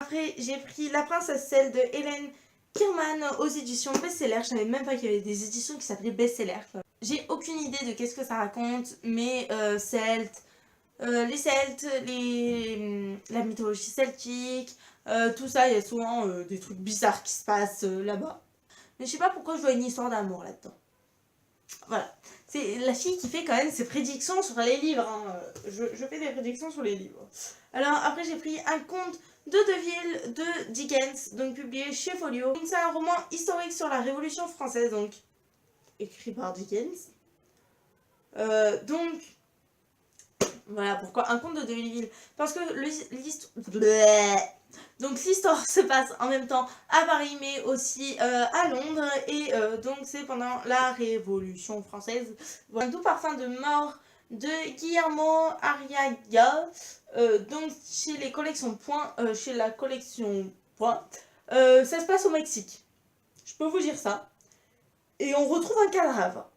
Après, j'ai pris La princesse Celle de Hélène Kiernan aux éditions Bestseller. Je savais même pas qu'il y avait des éditions qui s'appelaient Bestseller. J'ai aucune idée de qu'est-ce que ça raconte, mais Celtes, les Celtes, la mythologie celtique, tout ça, il y a souvent des trucs bizarres qui se passent là-bas. Mais je sais pas pourquoi je vois une histoire d'amour là-dedans. Voilà. C'est la fille qui fait quand même ses prédictions sur les livres. Hein. Je fais des prédictions sur les livres. Alors après j'ai pris Un conte de Deville de Dickens, donc publié chez Folio. C'est un roman historique sur la Révolution française, donc écrit par Dickens. Donc voilà pourquoi Un conte de Deville. Parce que l'histoire se passe en même temps à Paris mais aussi à Londres et donc c'est pendant la Révolution française. Voilà. Un doux parfum de mort de Guillermo Arriaga, donc chez les collections Point, chez la collection Point. Ça se passe au Mexique. Je peux vous dire ça. Et on retrouve un cadavre.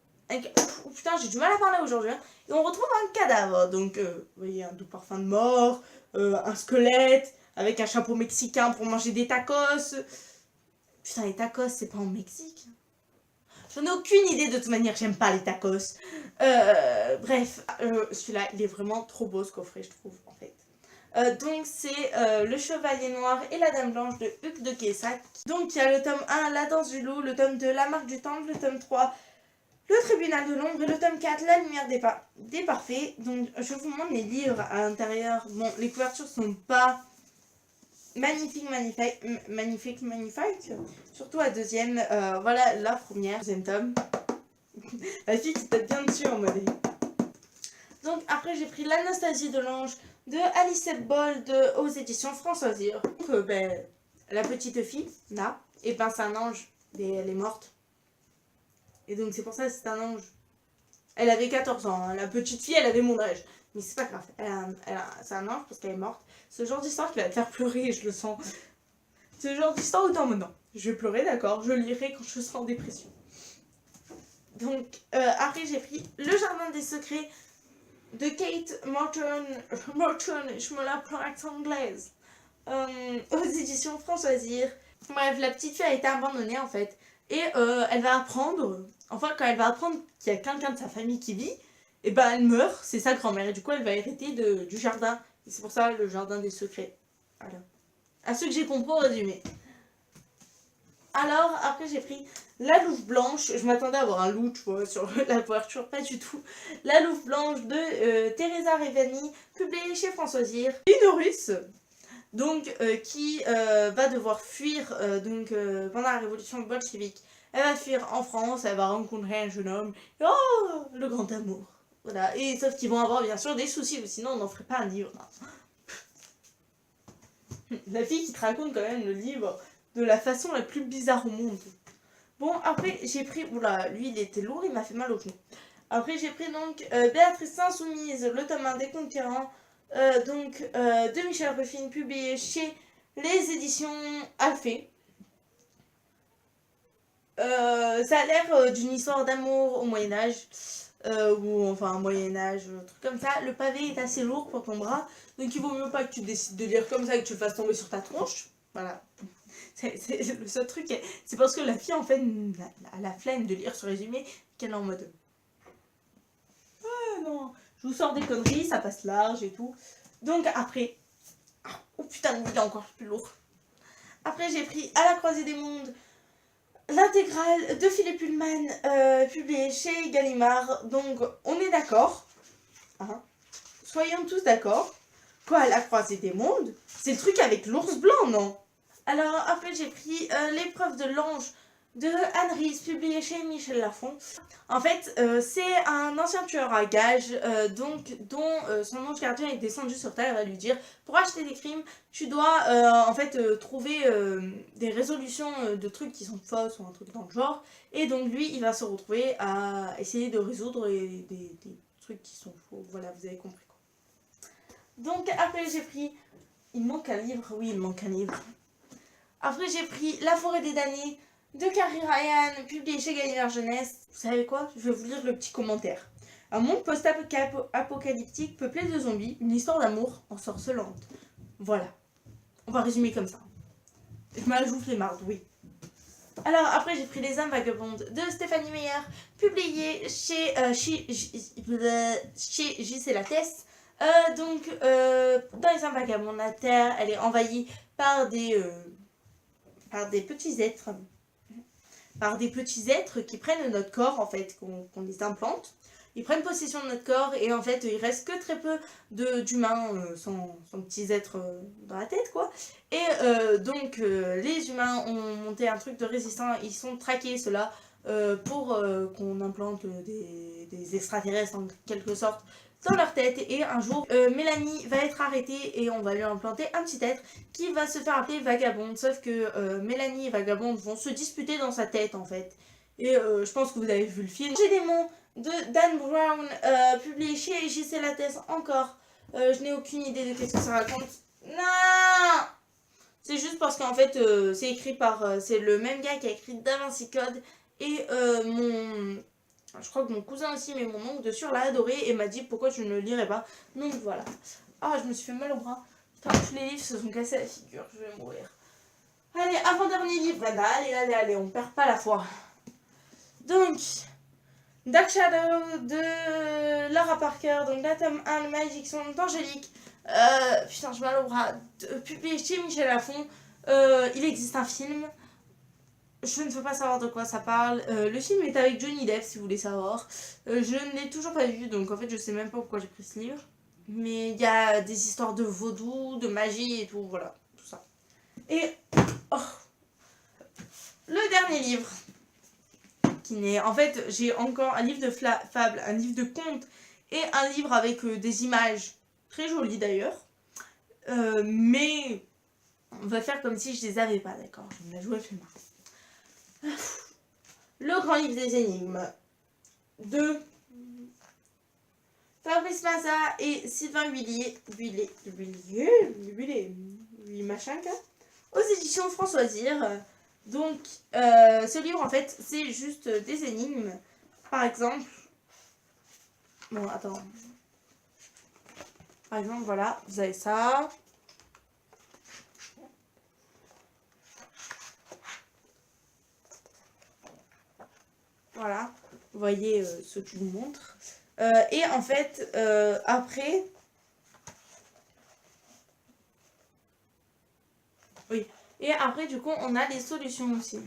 Oh putain, j'ai du mal à parler aujourd'hui. Hein. Et on retrouve un cadavre. Donc, vous voyez, un doux parfum de mort, un squelette, avec un chapeau mexicain pour manger des tacos. Putain, les tacos, c'est pas au Mexique. J'en ai aucune idée de toute manière, j'aime pas les tacos. Bref, celui-là, il est vraiment trop beau ce coffret, je trouve, en fait. Donc c'est Le Chevalier Noir et la Dame Blanche de Hugues de Quessac. Donc il y a le tome 1, La Danse du Loup, le tome 2, La Marque du Temple, le tome 3, Le Tribunal de l'Ombre et le tome 4, La Lumière des Parfaits. Donc je vous montre les livres à l'intérieur. Bon, les couvertures sont pas magnifiques. Surtout la deuxième. Voilà la première, deuxième tome. La fille qui tape bien dessus en mode. Donc après j'ai pris L'Anastasie de l'Ange de Alice Bold aux éditions Françoisir. Donc la petite fille, là, et ben c'est un ange, et elle est morte. Et donc c'est pour ça que c'est un ange. Elle avait 14 ans, hein. La petite fille elle avait mon âge. Mais c'est pas grave, c'est un ange parce qu'elle est morte. C'est le genre d'histoire qui va te faire pleurer, je le sens. C'est le genre d'histoire où t'es en mode non, je vais pleurer, d'accord, je lirai quand je serai en dépression. Donc après j'ai pris Le Jardin des Secrets de Kate Morton, je me la prends accent anglaise, aux éditions Françoisir. Bref, la petite fille a été abandonnée en fait. Et elle va apprendre, enfin quand elle va apprendre qu'il y a quelqu'un de sa famille qui vit, et ben elle meurt, c'est sa grand-mère. Et du coup elle va hériter du jardin. Et c'est pour ça Le Jardin des Secrets. Voilà. À ce que j'ai compris au résumé. Alors, après j'ai pris La Louve Blanche. Je m'attendais à avoir un loup, tu vois, sur la couverture, pas du tout. La Louve Blanche de Teresa Revani, publiée chez Françoisir. Une russe, donc, qui va devoir fuir pendant la révolution bolchevique. Elle va fuir en France, elle va rencontrer un jeune homme. Et oh, le grand amour. Voilà. Et sauf qu'ils vont avoir bien sûr des soucis, sinon on n'en ferait pas un livre. La fille qui te raconte quand même le livre de la façon la plus bizarre au monde. Bon, après, j'ai pris... Oula, lui, il était lourd, il m'a fait mal au genou. Après, j'ai pris donc Béatrice Insoumise, le tome 1 des Conquérants, de Michel Ruffin, publié chez les éditions Alphée. Ça a l'air d'une histoire d'amour au Moyen-Âge. Ou enfin un Moyen-Âge, un truc comme ça. Le pavé est assez lourd pour ton bras. Donc il vaut mieux pas que tu décides de lire comme ça et que tu le fasses tomber sur ta tronche. Voilà. C'est le seul truc. C'est parce que la fille, en fait, a la flemme de lire ce résumé qu'elle est en mode. Ah non, je vous sors des conneries, ça passe large et tout. Donc après. Oh putain, il est encore plus lourd. Après, j'ai pris À la croisée des mondes, l'intégrale de Philippe Pullman, publiée chez Gallimard. Donc, on est d'accord. Hein, soyons tous d'accord. Quoi, À la croisée des mondes, c'est le truc avec l'ours blanc, non? Alors, après, j'ai pris L'épreuve de l'ange de Anne Rice, publié chez Michel Lafon. En fait, c'est un ancien tueur à gages, dont son ange gardien est descendu sur Terre et va lui dire pour acheter des crimes, tu dois trouver des résolutions de trucs qui sont fausses ou un truc dans le genre. Et donc lui, il va se retrouver à essayer de résoudre des trucs qui sont faux. Voilà, vous avez compris quoi. Donc après, j'ai pris... Il manque un livre, oui, il manque un livre. Après, j'ai pris La forêt des damnés de Carrie Ryan, publié chez Gallimard Jeunesse. Vous savez quoi? Je vais vous lire le petit commentaire. Un monde post-apocalyptique peuplé de zombies, une histoire d'amour ensorcelante. Voilà. On va résumer comme ça. Je m'ajoute les mardes, oui. Alors après j'ai pris Les âmes vagabondes de Stéphanie Meyer, publié chez J.C. Lattès. Dans Les âmes vagabondes, la Terre elle est envahie par des petits êtres. Par des petits êtres qui prennent notre corps en fait, qu'on les implante. Ils prennent possession de notre corps et en fait il reste que très peu d'humains sans petits êtres dans la tête quoi. Et les humains ont monté un truc de résistance, ils sont traqués ceux-là pour qu'on implante des extraterrestres en quelque sorte dans leur tête. Et un jour Mélanie va être arrêtée et on va lui implanter un petit être qui va se faire appeler Vagabonde, sauf que Mélanie et Vagabonde vont se disputer dans sa tête en fait. Et je pense que vous avez vu le film. J'ai des mots de Dan Brown, publié chez J.C. Lattès encore. Je n'ai aucune idée de qu'est-ce que ça raconte. Non, c'est juste parce qu'en fait, c'est écrit par... c'est le même gars qui a écrit Da Vinci Code. Et je crois que mon cousin aussi, mais mon oncle dessus l'a adoré et m'a dit pourquoi je ne le lirais pas. Donc voilà. Ah, je me suis fait mal au bras. Putain, tous les livres se sont cassés à la figure. Je vais mourir. Allez, avant-dernier livre. Allez, on perd pas la foi. Donc... Dark Shadow de Laura Parker, donc la tome 1, le Magic Son d'Angélique. Putain, je mal au bras. Publié chez Michel Lafon. Il existe un film. Je ne veux pas savoir de quoi ça parle. Le film est avec Johnny Depp, si vous voulez savoir. Je ne l'ai toujours pas vu, donc en fait, je sais même pas pourquoi j'ai pris ce livre. Mais il y a des histoires de vaudou, de magie et tout, voilà, tout ça. Et le dernier livre. En fait, j'ai encore un livre de fables, un livre de contes et un livre avec des images très jolies d'ailleurs. Mais on va faire comme si je les avais pas, d'accord? Je me la joue à flemme. Le grand livre des énigmes de Fabrice Maza et Sylvain Huillier, aux éditions Françoisire. Donc, ce livre, en fait, c'est juste des énigmes. Par exemple... Bon, attends. Par exemple, voilà, vous avez ça. Voilà, vous voyez ce que je vous montre. Et en fait, après... Oui. Et après, du coup, on a les solutions aussi.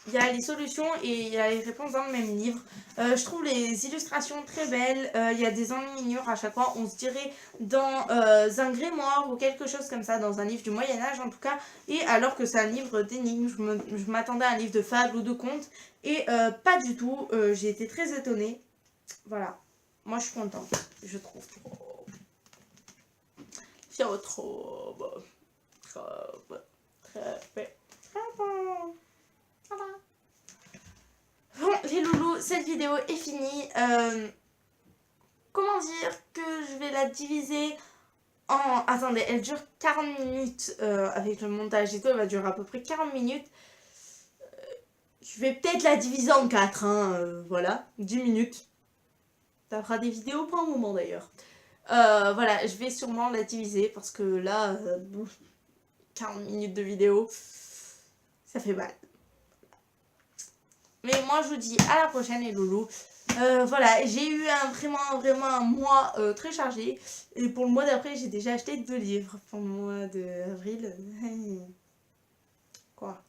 Il y a les solutions et il y a les réponses dans le même livre. Je trouve les illustrations très belles. Il y a des enluminures à chaque fois. On se dirait dans un grimoire ou quelque chose comme ça, dans un livre du Moyen-Âge en tout cas. Et alors que c'est un livre d'énigmes, je m'attendais à un livre de fables ou de contes. Et pas du tout. J'ai été très étonnée. Voilà. Moi, je suis contente. Je trouve trop. Fière trop. Très bon. Voilà. Bon, les loulous, cette vidéo est finie. Comment dire que je vais la diviser en... Attendez, elle dure 40 minutes avec le montage et tout. Elle va durer à peu près 40 minutes. Je vais peut-être la diviser en 4. Voilà, 10 minutes. Ça fera des vidéos pour un moment d'ailleurs. Voilà, je vais sûrement la diviser parce que là... 40 minutes de vidéo, ça fait mal. Mais moi je vous dis à la prochaine les loulous. Voilà, j'ai eu vraiment un mois très chargé. Et pour le mois d'après, j'ai déjà acheté 2 livres. Pour le mois d'avril. Quoi?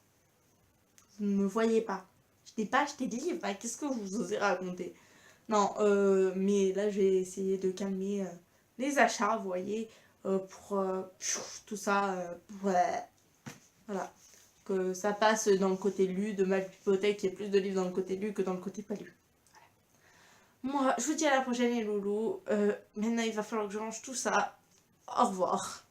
Vous ne me voyez pas. Je n'ai pas acheté de livres. Qu'est-ce que vous osez raconter? Non, mais là, je vais essayer de calmer les achats, vous voyez. Pour tout ça, ouais. Voilà. Que ça passe dans le côté lu de ma bibliothèque. Il y a plus de livres dans le côté lu que dans le côté pas lu. Voilà. Moi, je vous dis à la prochaine les loulous. Maintenant, il va falloir que je range tout ça. Au revoir.